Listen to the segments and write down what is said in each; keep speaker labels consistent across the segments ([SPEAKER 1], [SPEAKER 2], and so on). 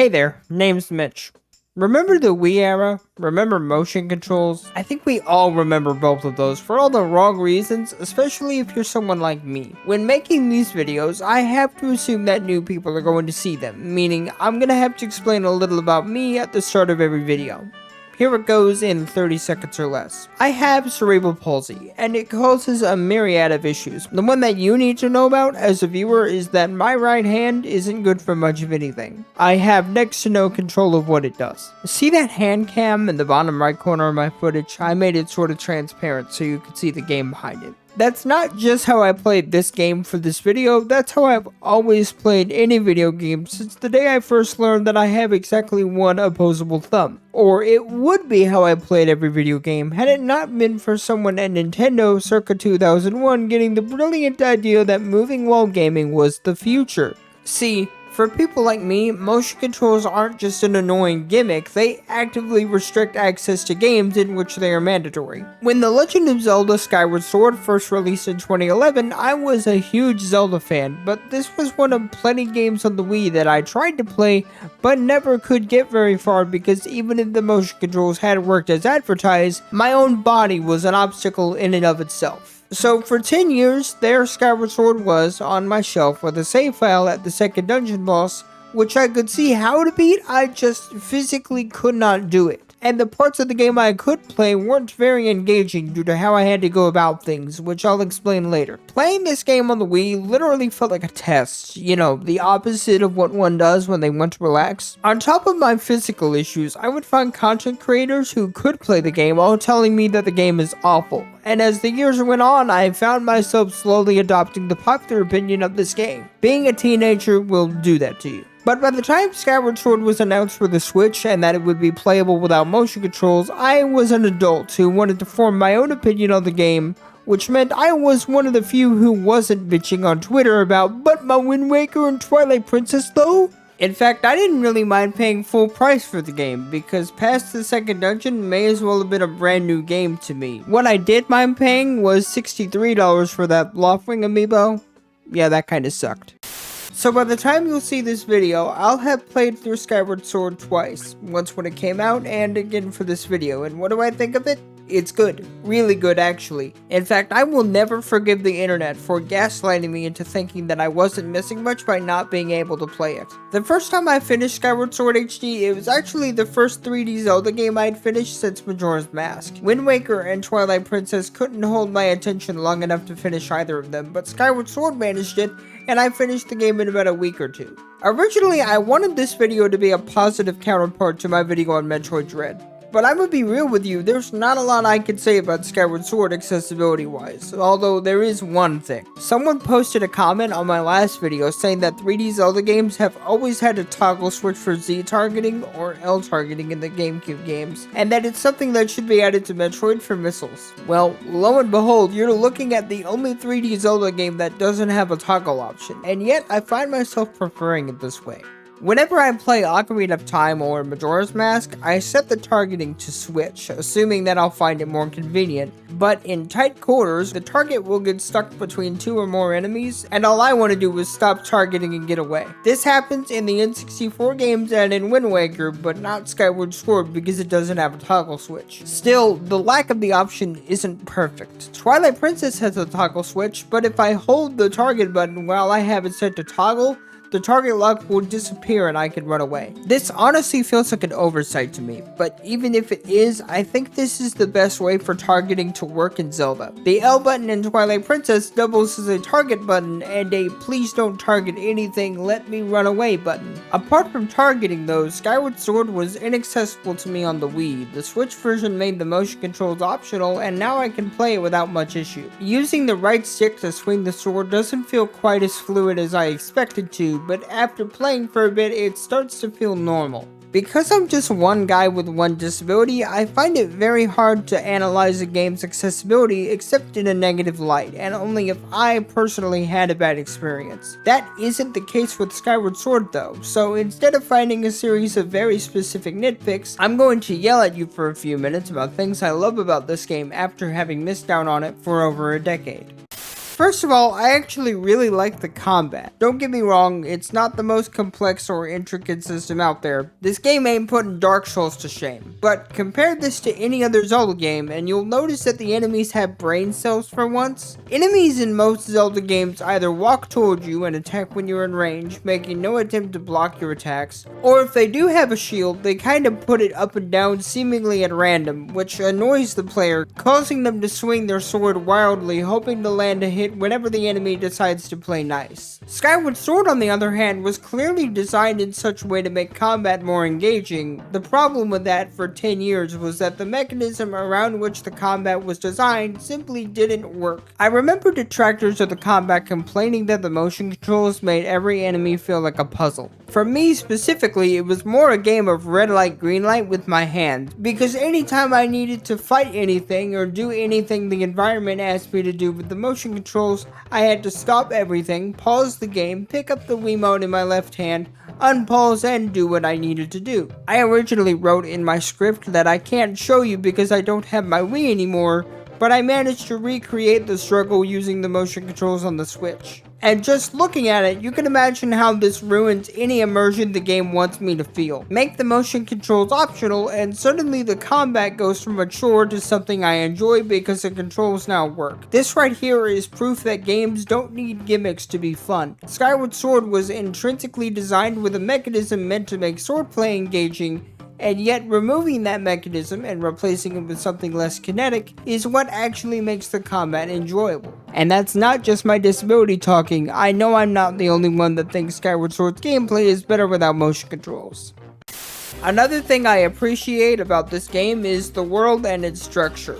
[SPEAKER 1] Hey there, name's Mitch. Remember the Wii era? Remember motion controls? I think we all remember both of those for all the wrong reasons, especially if you're someone like me. When making these videos, I have to assume that new people are going to see them, meaning I'm gonna have to explain a little about me at the start of every video. Here it goes in 30 seconds or less. I have cerebral palsy, and it causes a myriad of issues. The one that you need to know about as a viewer is that my right hand isn't good for much of anything. I have next to no control of what it does. See that hand cam in the bottom right corner of my footage? I made it sort of transparent so you could see the game behind it. That's not just how I played this game for this video, that's how I've always played any video game since the day I first learned that I have exactly one opposable thumb. Or it would be how I played every video game had it not been for someone at Nintendo circa 2001 getting the brilliant idea that moving while gaming was the future. See, for people like me, motion controls aren't just an annoying gimmick, they actively restrict access to games in which they are mandatory. When The Legend of Zelda Skyward Sword first released in 2011, I was a huge Zelda fan, but this was one of plenty games on the Wii that I tried to play, but never could get very far because even if the motion controls had worked as advertised, my own body was an obstacle in and of itself. So for 10 years, there Skyward Sword was on my shelf with a save file at the second dungeon boss, which I could see how to beat, I just physically could not do it. And the parts of the game I could play weren't very engaging due to how I had to go about things, which I'll explain later. Playing this game on the Wii literally felt like a test, you know, the opposite of what one does when they want to relax. On top of my physical issues, I would find content creators who could play the game all telling me that the game is awful. And as the years went on, I found myself slowly adopting the popular opinion of this game. Being a teenager will do that to you. But by the time Skyward Sword was announced for the Switch and that it would be playable without motion controls, I was an adult who wanted to form my own opinion on the game, which meant I was one of the few who wasn't bitching on Twitter about, but my Wind Waker and Twilight Princess though? In fact, I didn't really mind paying full price for the game, because past the second dungeon may as well have been a brand new game to me. What I did mind paying was $63 for that Loftwing amiibo. Yeah, that kinda sucked. So by the time you'll see this video, I'll have played through Skyward Sword twice. Once when it came out, and again for this video. And what do I think of it? It's good. Really good, actually. In fact, I will never forgive the internet for gaslighting me into thinking that I wasn't missing much by not being able to play it. The first time I finished Skyward Sword HD, it was actually the first 3D Zelda game I'd finished since Majora's Mask. Wind Waker and Twilight Princess couldn't hold my attention long enough to finish either of them, but Skyward Sword managed it, and I finished the game in about a week or two. Originally, I wanted this video to be a positive counterpart to my video on Metroid Dread. But I'm gonna be real with you, there's not a lot I can say about Skyward Sword accessibility wise, although there is one thing. Someone posted a comment on my last video saying that 3D Zelda games have always had a toggle switch for Z targeting or L targeting in the GameCube games, and that it's something that should be added to Metroid for missiles. Well, lo and behold, you're looking at the only 3D Zelda game that doesn't have a toggle option, and yet I find myself preferring it this way. Whenever I play Ocarina of Time or Majora's Mask, I set the targeting to switch, assuming that I'll find it more convenient, but in tight quarters, the target will get stuck between two or more enemies, and all I want to do is stop targeting and get away. This happens in the N64 games and in Wind Waker, but not Skyward Sword because it doesn't have a toggle switch. Still, the lack of the option isn't perfect. Twilight Princess has a toggle switch, but if I hold the target button while I have it set to toggle, the target lock will disappear and I can run away. This honestly feels like an oversight to me, but even if it is, I think this is the best way for targeting to work in Zelda. The L button in Twilight Princess doubles as a target button and a please don't target anything, let me run away button. Apart from targeting though, Skyward Sword was inaccessible to me on the Wii. The Switch version made the motion controls optional and now I can play it without much issue. Using the right stick to swing the sword doesn't feel quite as fluid as I expected to, but after playing for a bit, it starts to feel normal. Because I'm just one guy with one disability, I find it very hard to analyze a game's accessibility except in a negative light, and only if I personally had a bad experience. That isn't the case with Skyward Sword though, so instead of finding a series of very specific nitpicks, I'm going to yell at you for a few minutes about things I love about this game after having missed out on it for over a decade. First of all, I actually really like the combat. Don't get me wrong, it's not the most complex or intricate system out there. This game ain't putting Dark Souls to shame. But compare this to any other Zelda game and you'll notice that the enemies have brain cells for once. Enemies in most Zelda games either walk toward you and attack when you're in range, making no attempt to block your attacks, or if they do have a shield, they kind of put it up and down seemingly at random, which annoys the player, causing them to swing their sword wildly, hoping to land a hit whenever the enemy decides to play nice. Skyward Sword, on the other hand, was clearly designed in such a way to make combat more engaging. The problem with that for 10 years was that the mechanism around which the combat was designed simply didn't work. I remember detractors of the combat complaining that the motion controls made every enemy feel like a puzzle. For me specifically, it was more a game of red light, green light with my hand, because anytime I needed to fight anything or do anything the environment asked me to do with the motion controls, I had to stop everything, pause the game, pick up the Wiimote in my left hand, unpause and do what I needed to do. I originally wrote in my script that I can't show you because I don't have my Wii anymore, but I managed to recreate the struggle using the motion controls on the Switch. And just looking at it, you can imagine how this ruins any immersion the game wants me to feel. Make the motion controls optional, and suddenly the combat goes from a chore to something I enjoy because the controls now work. This right here is proof that games don't need gimmicks to be fun. Skyward Sword was intrinsically designed with a mechanism meant to make swordplay engaging, and yet removing that mechanism and replacing it with something less kinetic is what actually makes the combat enjoyable. And that's not just my disability talking. I know I'm not the only one that thinks Skyward Sword's gameplay is better without motion controls. Another thing I appreciate about this game is the world and its structure.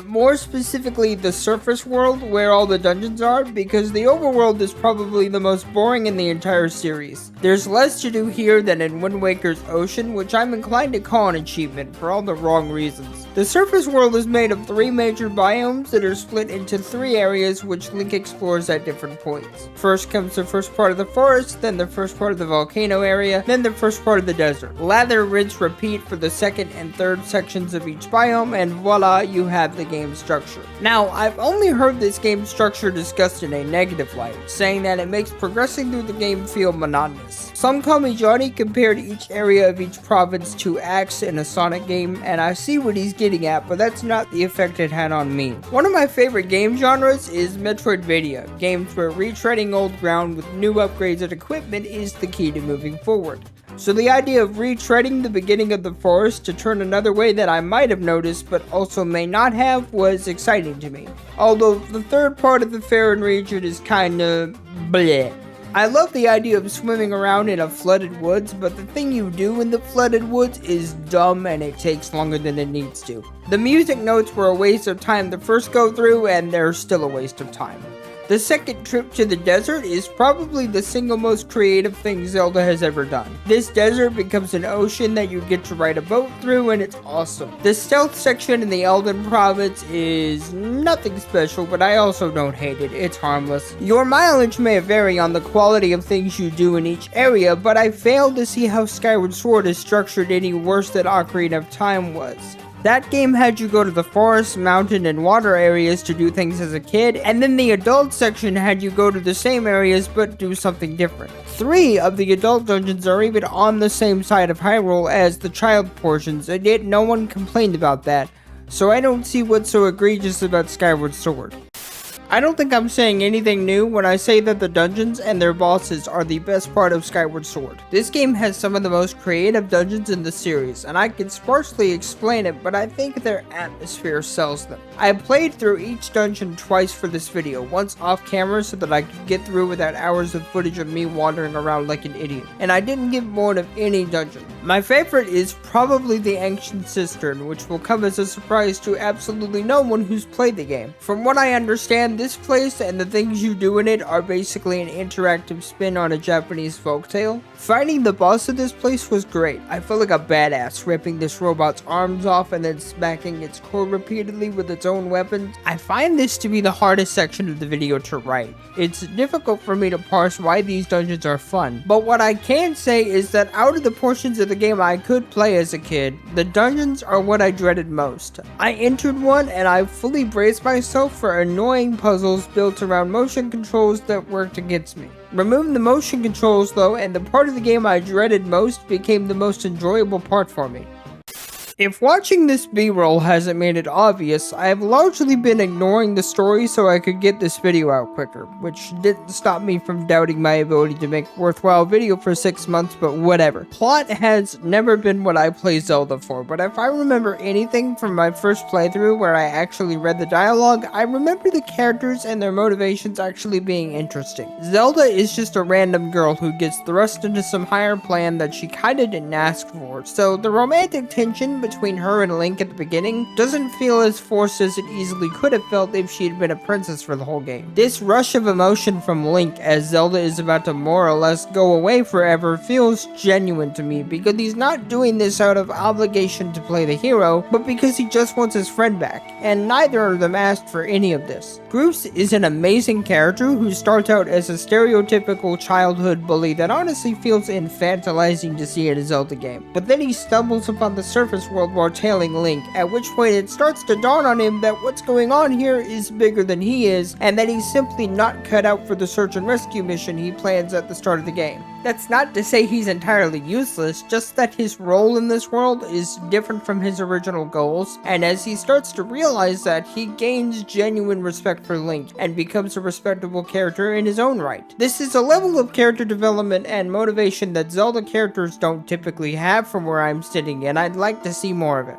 [SPEAKER 1] More specifically the surface world where all the dungeons are, because the overworld is probably the most boring in the entire series. There's less to do here than in Wind Waker's Ocean, which I'm inclined to call an achievement for all the wrong reasons. The surface world is made of 3 major biomes that are split into 3 areas which Link explores at different points. First comes the first part of the forest, then the first part of the volcano area, then the first part of the desert. Lather, rinse, repeat for the second and third sections of each biome, and voila, you have the game structure. Now, I've only heard this game structure discussed in a negative light, saying that it makes progressing through the game feel monotonous. Some call me Johnny compared each area of each province to acts in a Sonic game, and I see what he's getting at, but that's not the effect it had on me. One of my favorite game genres is Metroidvania, games where retreading old ground with new upgrades and equipment is the key to moving forward. So the idea of retreading the beginning of the forest to turn another way that I might have noticed but also may not have was exciting to me. Although the third part of the Faron region is kinda bleh. I love the idea of swimming around in a flooded woods, but the thing you do in the flooded woods is dumb and it takes longer than it needs to. The music notes were a waste of time the first go through, and they're still a waste of time. The second trip to the desert is probably the single most creative thing Zelda has ever done. This desert becomes an ocean that you get to ride a boat through, and it's awesome. The stealth section in the Elden province is nothing special, but I also don't hate it. It's harmless. Your mileage may vary on the quality of things you do in each area, but I fail to see how Skyward Sword is structured any worse than Ocarina of Time was. That game had you go to the forest, mountain, and water areas to do things as a kid, and then the adult section had you go to the same areas but do something different. 3 of the adult dungeons are even on the same side of Hyrule as the child portions, and yet no one complained about that, so I don't see what's so egregious about Skyward Sword. I don't think I'm saying anything new when I say that the dungeons and their bosses are the best part of Skyward Sword. This game has some of the most creative dungeons in the series, and I can sparsely explain it, but I think their atmosphere sells them. I played through each dungeon twice for this video, once off camera so that I could get through without hours of footage of me wandering around like an idiot, and I didn't get bored of any dungeon. My favorite is probably the Ancient Cistern, which will come as a surprise to absolutely no one who's played the game. From what I understand, this place and the things you do in it are basically an interactive spin on a Japanese folktale. Fighting the boss of this place was great. I felt like a badass ripping this robot's arms off and then smacking its core repeatedly with its own weapons. I find this to be the hardest section of the video to write. It's difficult for me to parse why these dungeons are fun, but what I can say is that out of the portions of the game I could play as a kid, the dungeons are what I dreaded most. I entered one and I fully braced myself for annoying puzzles built around motion controls that worked against me. Remove the motion controls though, and the part of the game I dreaded most became the most enjoyable part for me. If watching this B-roll hasn't made it obvious, I have largely been ignoring the story so I could get this video out quicker, which didn't stop me from doubting my ability to make a worthwhile video for 6 months, but whatever. Plot has never been what I play Zelda for, but if I remember anything from my first playthrough where I actually read the dialogue, I remember the characters and their motivations actually being interesting. Zelda is just a random girl who gets thrust into some higher plan that she kinda didn't ask for, so the romantic tension between her and Link at the beginning doesn't feel as forced as it easily could have felt if she had been a princess for the whole game. This rush of emotion from Link as Zelda is about to more or less go away forever feels genuine to me because he's not doing this out of obligation to play the hero, but because he just wants his friend back, and neither of them asked for any of this. Bruce is an amazing character who starts out as a stereotypical childhood bully that honestly feels infantilizing to see in a Zelda game, but then he stumbles upon the surface world while tailing Link, at which point it starts to dawn on him that what's going on here is bigger than he is, and that he's simply not cut out for the search and rescue mission he plans at the start of the game. That's not to say he's entirely useless, just that his role in this world is different from his original goals, and as he starts to realize that, he gains genuine respect for Link, and becomes a respectable character in his own right. This is a level of character development and motivation that Zelda characters don't typically have from where I'm sitting, and I'd like to see more of it.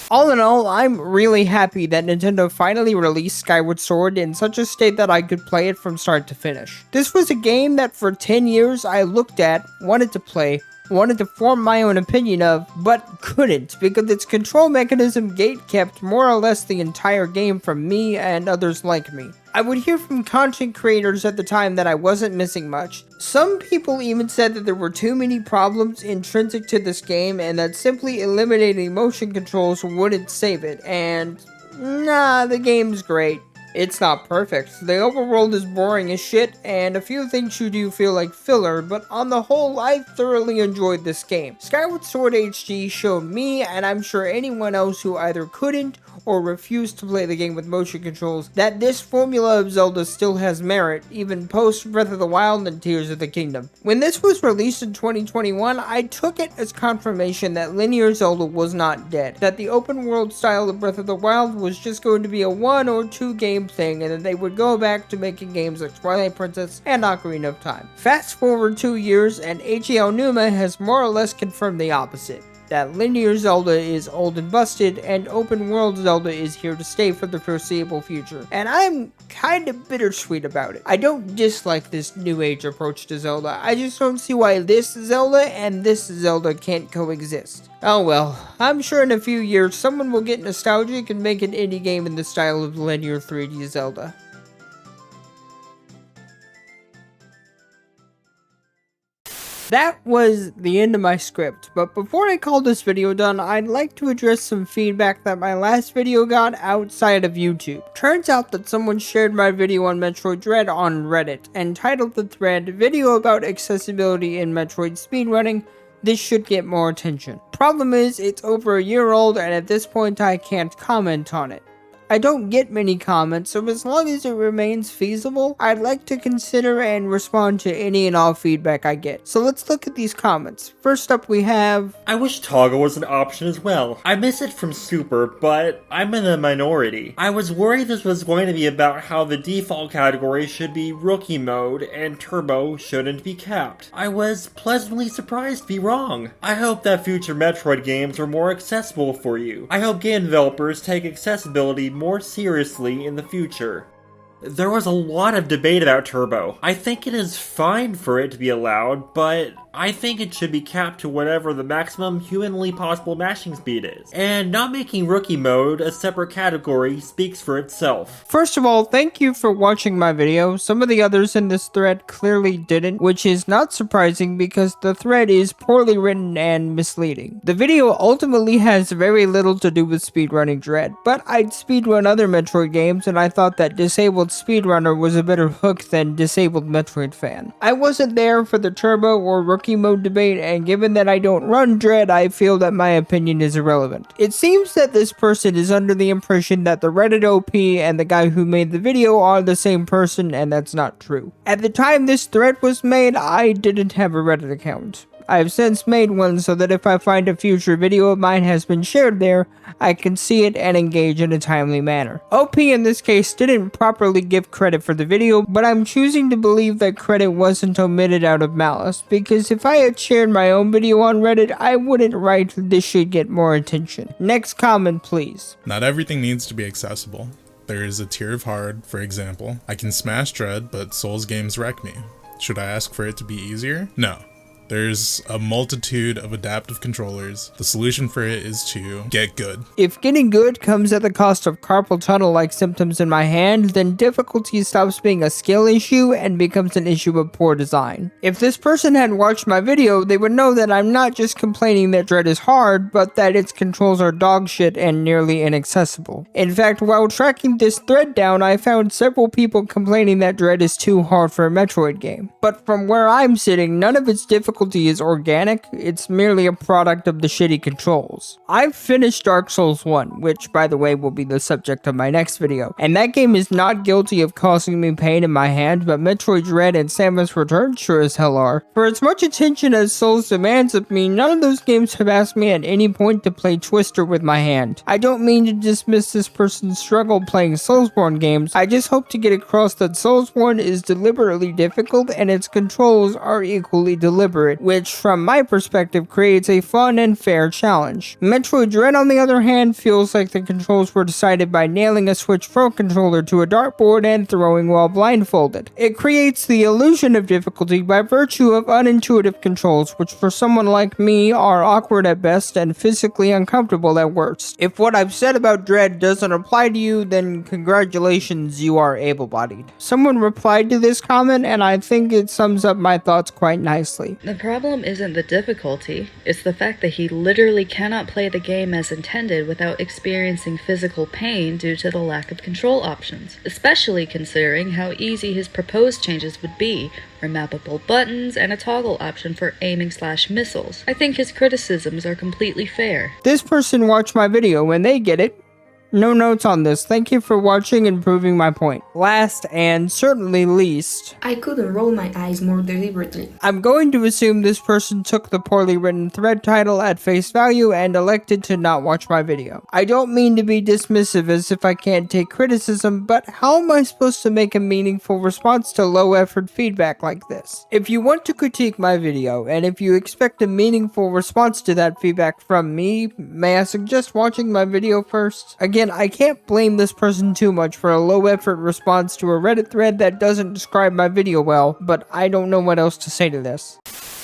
[SPEAKER 1] All in all, I'm really happy that Nintendo finally released Skyward Sword in such a state that I could play it from start to finish. This was a game that for 10 years I looked at, wanted to play, wanted to form my own opinion of, but couldn't because its control mechanism gatekept more or less the entire game from me and others like me. I would hear from content creators at the time that I wasn't missing much. Some people even said that there were too many problems intrinsic to this game and that simply eliminating motion controls wouldn't save it, and nah, the game's great. It's not perfect, the overworld is boring as shit, and a few things you do feel like filler, but on the whole, I thoroughly enjoyed this game. Skyward Sword HD showed me, and I'm sure anyone else who either couldn't or refused to play the game with motion controls, that this formula of Zelda still has merit, even post Breath of the Wild and Tears of the Kingdom. When this was released in 2021, I took it as confirmation that linear Zelda was not dead, that the open world style of Breath of the Wild was just going to be a 1 or 2 game thing, and then they would go back to making games like Twilight Princess and Ocarina of Time. Fast forward 2 years, and Eiji Aonuma has more or less confirmed the opposite. That linear Zelda is old and busted, and open world Zelda is here to stay for the foreseeable future. And I'm kinda bittersweet about it. I don't dislike this new age approach to Zelda, I just don't see why this Zelda and this Zelda can't coexist. Oh well, I'm sure in a few years someone will get nostalgic and make an indie game in the style of linear 3D Zelda. That was the end of my script, but before I call this video done, I'd like to address some feedback that my last video got outside of YouTube. Turns out that someone shared my video on Metroid Dread on Reddit, and titled the thread, "Video about accessibility in Metroid speedrunning, this should get more attention." Problem is, it's over a year old, and at this point I can't comment on it. I don't get many comments, so as long as it remains feasible, I'd like to consider and respond to any and all feedback I get. So let's look at these comments. First up we have,
[SPEAKER 2] "I wish toggle was an option as well. I miss it from Super, but I'm in the minority. I was worried this was going to be about how the default category should be rookie mode and turbo shouldn't be capped. I was pleasantly surprised to be wrong. I hope that future Metroid games are more accessible for you. I hope game developers take accessibility more seriously in the future." There was a lot of debate about turbo. I think it is fine for it to be allowed, but I think it should be capped to whatever the maximum humanly possible mashing speed is. And not making rookie mode a separate category speaks for itself.
[SPEAKER 1] First of all, thank you for watching my video. Some of the others in this thread clearly didn't, which is not surprising because the thread is poorly written and misleading. The video ultimately has very little to do with speedrunning Dread, but I'd speedrun other Metroid games and I thought that disabled speedrunner was a better hook than disabled Metroid fan. I wasn't there for the turbo or rookie mode debate, and given that I don't run Dread, I feel that my opinion is irrelevant. It seems that this person is under the impression that the Reddit OP and the guy who made the video are the same person, and that's not true. At the time this thread was made, I didn't have a Reddit account. I have since made one so that if I find a future video of mine has been shared there, I can see it and engage in a timely manner. OP in this case didn't properly give credit for the video, but I'm choosing to believe that credit wasn't omitted out of malice, because if I had shared my own video on Reddit, I wouldn't write "this should get more attention." Next comment, please.
[SPEAKER 3] Not everything needs to be accessible. There is a tier of hard, for example. I can smash Dread, but Souls games wreck me. Should I ask for it to be easier? No. There's a multitude of adaptive controllers. The solution for it is to get good.
[SPEAKER 1] If getting good comes at the cost of carpal tunnel-like symptoms in my hand, then difficulty stops being a skill issue and becomes an issue of poor design. If this person had watched my video, they would know that I'm not just complaining that Dread is hard, but that its controls are dog shit and nearly inaccessible. In fact, while tracking this thread down, I found several people complaining that Dread is too hard for a Metroid game. But from where I'm sitting, none of its difficulty is organic, it's merely a product of the shitty controls. I've finished Dark Souls 1, which by the way will be the subject of my next video, and that game is not guilty of causing me pain in my hand, but Metroid Dread and Samus Return sure as hell are. For as much attention as Souls demands of me, none of those games have asked me at any point to play Twister with my hand. I don't mean to dismiss this person's struggle playing Soulsborne games, I just hope to get across that Soulsborne is deliberately difficult and its controls are equally deliberate, which from my perspective creates a fun and fair challenge. Metroid Dread on the other hand feels like the controls were decided by nailing a Switch Pro controller to a dartboard and throwing while blindfolded. It creates the illusion of difficulty by virtue of unintuitive controls, which for someone like me are awkward at best and physically uncomfortable at worst. If what I've said about Dread doesn't apply to you, then congratulations, you are able-bodied. Someone replied to this comment and I think it sums up my thoughts quite nicely.
[SPEAKER 4] The problem isn't the difficulty, it's the fact that he literally cannot play the game as intended without experiencing physical pain due to the lack of control options, especially considering how easy his proposed changes would be, remappable buttons and a toggle option for aiming/missiles. I think his criticisms are completely fair.
[SPEAKER 1] This person watched my video and they get it. No notes on this. Thank you for watching and proving my point. Last and certainly least,
[SPEAKER 5] I couldn't roll my eyes more deliberately.
[SPEAKER 1] I'm going to assume this person took the poorly written thread title at face value and elected to not watch my video. I don't mean to be dismissive as if I can't take criticism, but how am I supposed to make a meaningful response to low effort feedback like this? If you want to critique my video, and if you expect a meaningful response to that feedback from me, may I suggest watching my video first? Again, I can't blame this person too much for a low effort response to a Reddit thread that doesn't describe my video well, but I don't know what else to say to this.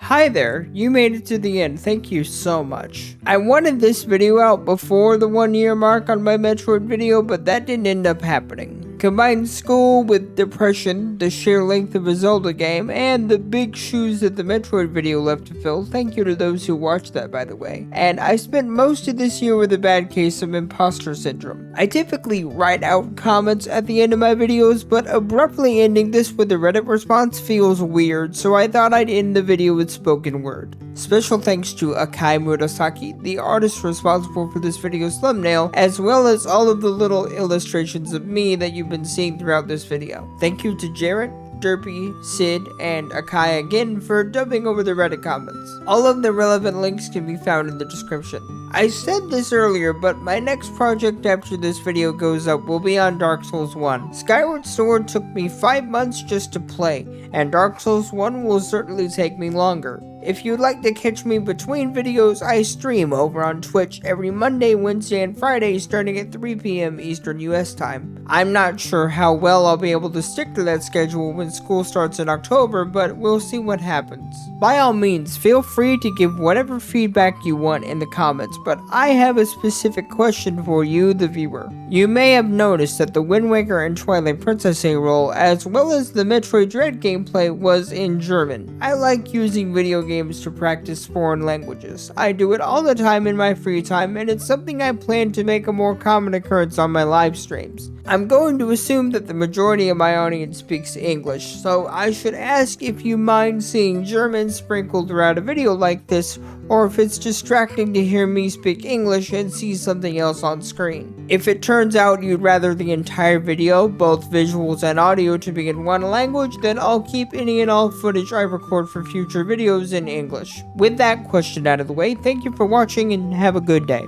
[SPEAKER 1] Hi there, you made it to the end, thank you so much. I wanted this video out before the 1 year mark on my Metroid video, but that didn't end up happening. Combine school with depression, the sheer length of a Zelda game, and the big shoes that the Metroid video left to fill. Thank you to those who watched that, by the way. And I spent most of this year with a bad case of imposter syndrome. I typically write out comments at the end of my videos, but abruptly ending this with a Reddit response feels weird, so I thought I'd end the video with spoken word. Special thanks to Akai Murasaki, the artist responsible for this video's thumbnail, as well as all of the little illustrations of me that you've been seeing throughout this video. Thank you to Jarrett, Derpy, Sid, and Akai again for dubbing over the Reddit comments. All of the relevant links can be found in the description. I said this earlier, but my next project after this video goes up will be on Dark Souls 1. Skyward Sword took me 5 months just to play, and Dark Souls 1 will certainly take me longer. If you'd like to catch me between videos, I stream over on Twitch every Monday, Wednesday, and Friday starting at 3 PM Eastern US time. I'm not sure how well I'll be able to stick to that schedule when school starts in October, but we'll see what happens. By all means, feel free to give whatever feedback you want in the comments, but I have a specific question for you, the viewer. You may have noticed that the Wind Waker and Twilight Princess A-roll, as well as the Metroid Dread gameplay, was in German. I like using video games to practice foreign languages. I do it all the time in my free time, and it's something I plan to make a more common occurrence on my live streams. I'm I'm going to assume that the majority of my audience speaks English, so I should ask if you mind seeing German sprinkled throughout a video like this, or if it's distracting to hear me speak English and see something else on screen. If it turns out you'd rather the entire video, both visuals and audio, to be in one language, then I'll keep any and all footage I record for future videos in English. With that question out of the way, thank you for watching and have a good day.